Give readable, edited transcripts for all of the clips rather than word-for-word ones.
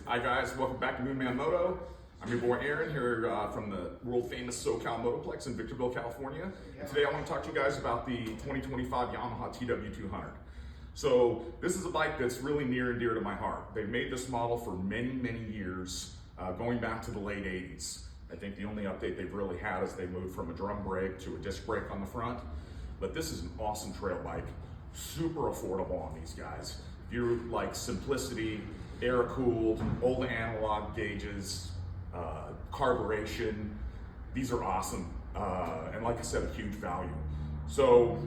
Hi guys, welcome back to Moonman Moto. I'm your boy Aaron here from the world famous SoCal Motoplex in Victorville, California. And today I want to talk to you guys about the 2025 Yamaha TW200. So this is a bike that's really near and dear to my heart. They've made this model for many, many years, going back to the late 80s. I think the only update they've really had is they moved from a drum brake to a disc brake on the front. But this is an awesome trail bike, super affordable on these guys. If you like simplicity, air-cooled, old analog gauges, carburation, these are awesome. And like I said, a huge value. So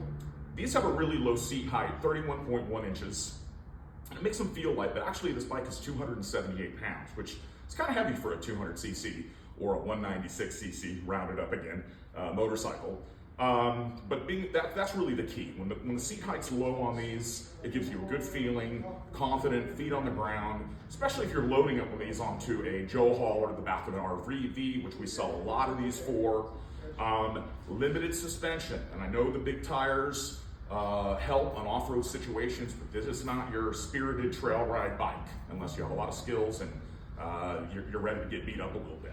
these have a really low seat height, 31.1 inches. It makes them feel light, but actually this bike is 278 pounds, which is kind of heavy for a 200cc or a 196cc, rounded up again, motorcycle. But that's really the key. When the seat height's low on these, it gives you a good feeling, confident, feet on the ground, especially if you're loading up these onto a Joe Hauler, the back of an RV, which we sell a lot of these for. Limited suspension, and I know the big tires help on off-road situations, but this is not your spirited trail ride bike, unless you have a lot of skills and you're ready to get beat up a little bit.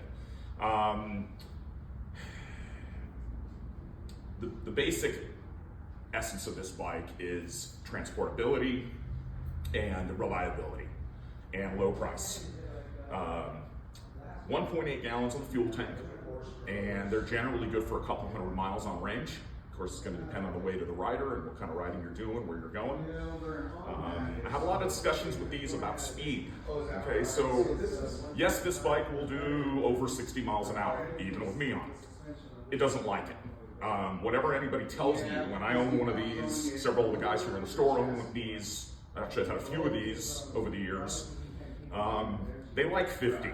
The basic essence of this bike is transportability and reliability and low price. 1.8 gallons on the fuel tank, and they're generally good for a couple hundred miles on range. Of course, it's going to depend on the weight of the rider and what kind of riding you're doing, where you're going. I have a lot of discussions with these about speed. Okay, so yes, this bike will do over 60 miles an hour, even with me on it. It doesn't like it. Whatever anybody tells you, when I own one of these, several of the guys who are in the store own these, actually I've had a few of these over the years, they like 50.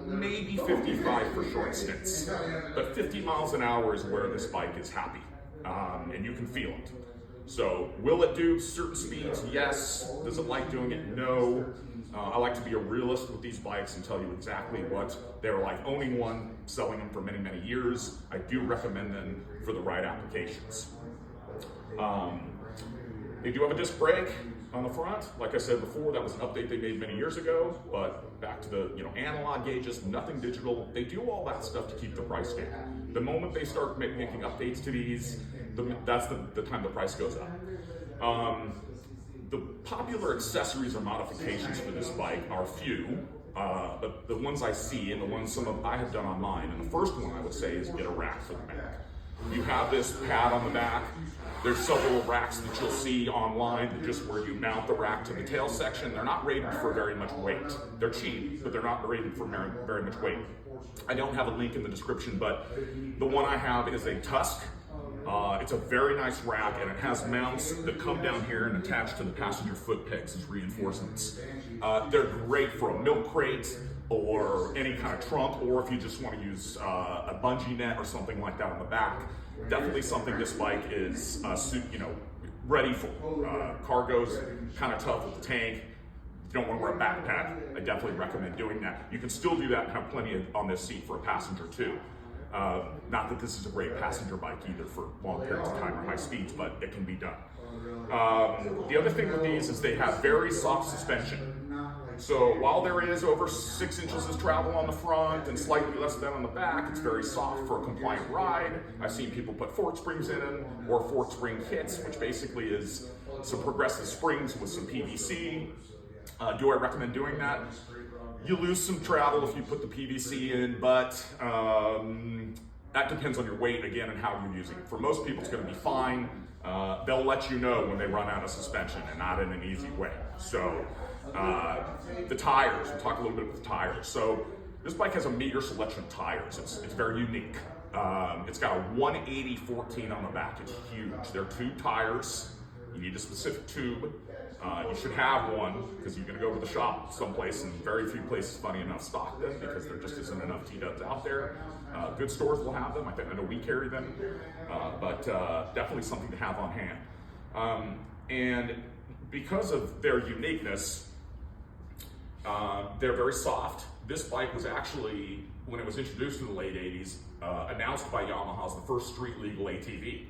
Maybe 55 for short stints, but 50 miles an hour is where this bike is happy, and you can feel it. So will it do certain speeds? Yes. Does it like doing it? No. I like to be a realist with these bikes and tell you exactly what they're like owning one, selling them for many, many years. I do recommend them for the right applications. They do have a disc brake on the front. Like I said before, that was an update they made many years ago, but back to the analog gauges, nothing digital. They do all that stuff to keep the price down. The moment they start making updates to these, that's the time the price goes up. The popular accessories or modifications for this bike are few, but the ones I see and the ones I have done online, and the first one I would say is get a rack for the back. You have this pad on the back. There's several racks that you'll see online, just where you mount the rack to the tail section. They're not rated for very much weight. They're cheap, but they're not rated for very much weight. I don't have a link in the description, but the one I have is a Tusk. It's a very nice rack, and it has mounts that come down here and attach to the passenger foot pegs as reinforcements. They're great for a milk crate or any kind of trunk, or if you just want to use a bungee net or something like that on the back. Definitely something this bike is ready for. Cargo's kind of tough with the tank. If you don't want to wear a backpack, I definitely recommend doing that. You can still do that and have plenty on this seat for a passenger too. Not that this is a great passenger bike either for long periods of time or high speeds, but it can be done. The other thing with these is they have very soft suspension. So while there is over 6 inches of travel on the front and slightly less than on the back, it's very soft for a compliant ride. I've seen people put fork springs in them or fork spring kits, which basically is some progressive springs with some PVC. Do I recommend doing that? You lose some travel if you put the PVC in, but that depends on your weight again and how you're using it. For most people, it's going to be fine. They'll let you know when they run out of suspension, and not in an easy way. So the tires, we'll talk a little bit about the tires. So this bike has a meager selection of tires. It's very unique. It's got a 180/14 on the back. It's huge. They're 2 tires. You need a specific tube. You should have one because you're going to go to the shop someplace, and very few places, funny enough, stock them because there just isn't enough T-dubs out there. Good stores will have them. I know we carry them, but definitely something to have on hand. And because of their uniqueness, they're very soft. This bike was actually, when it was introduced in the late 80s, announced by Yamaha as the first street legal ATV.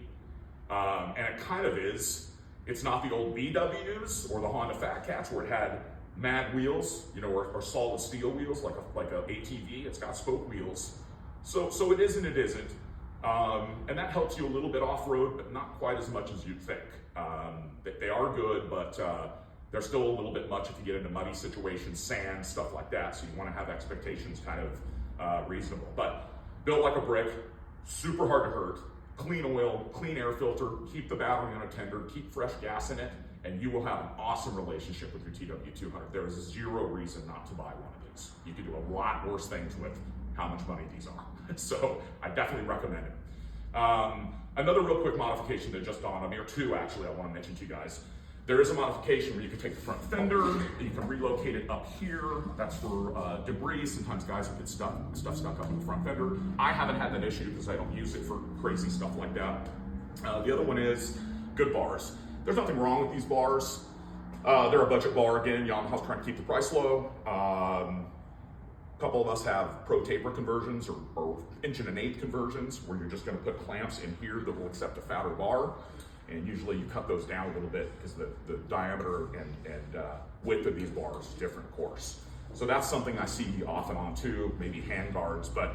And it kind of is. It's not the old BWs or the Honda Fat Cats where it had mad wheels, you know, or solid steel wheels, like a ATV. It's got spoke wheels. So it is and it isn't. And that helps you a little bit off-road, but not quite as much as you'd think. They are good, but they're still a little bit much if you get into muddy situations, sand, stuff like that. So you want to have expectations kind of reasonable. But built like a brick, super hard to hurt, clean oil, clean air filter, keep the battery unattended, keep fresh gas in it, and you will have an awesome relationship with your TW200. There is zero reason not to buy one of these. You can do a lot worse things with how much money these are. So I definitely recommend it. Another real quick modification that just dawned on me, or two actually, I want to mention to you guys. There is a modification where you can take the front fender, you can relocate it up here. That's for debris. Sometimes guys will get stuff stuck up in the front fender. I haven't had that issue because I don't use it for crazy stuff like that. The other one is good bars. There's nothing wrong with these bars. They're a budget bar again. Yamaha's trying to keep the price low. A couple of us have pro taper conversions or 1.1/8" conversions where you're just going to put clamps in here that will accept a fatter bar. And usually you cut those down a little bit because the diameter and width of these bars is different, of course. So that's something I see off and on too, maybe hand guards, but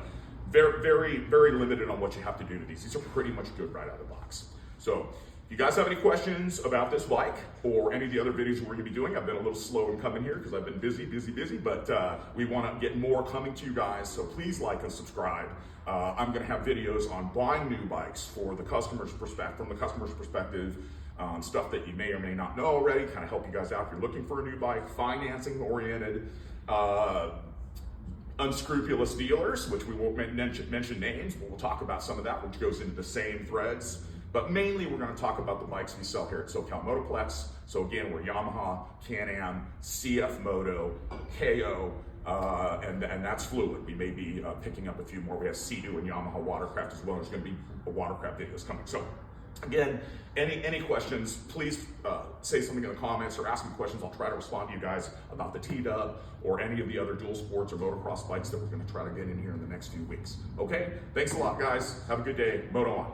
very, very, very limited on what you have to do to these. These are pretty much good right out of the box. So if you guys have any questions about this bike or any of the other videos we're going to be doing, I've been a little slow in coming here because I've been busy, but we want to get more coming to you guys, so please like and subscribe. I'm going to have videos on buying new bikes for the customer's perspective, from the customer's perspective, stuff that you may or may not know already, kind of help you guys out if you're looking for a new bike, financing oriented, unscrupulous dealers, which we won't mention names, but we'll talk about some of that, which goes into the same threads. But mainly we're going to talk about the bikes we sell here at SoCal Motoplex. So again, we're Yamaha, Can-Am, CF Moto, KO, and that's fluid. We may be picking up a few more. We have Sea-Doo and Yamaha Watercraft as well. There's going to be a Watercraft videos coming. So again, any questions, please say something in the comments or ask me questions. I'll try to respond to you guys about the T-Dub or any of the other dual sports or motocross bikes that we're going to try to get in here in the next few weeks. Okay, thanks a lot, guys. Have a good day. Moto on.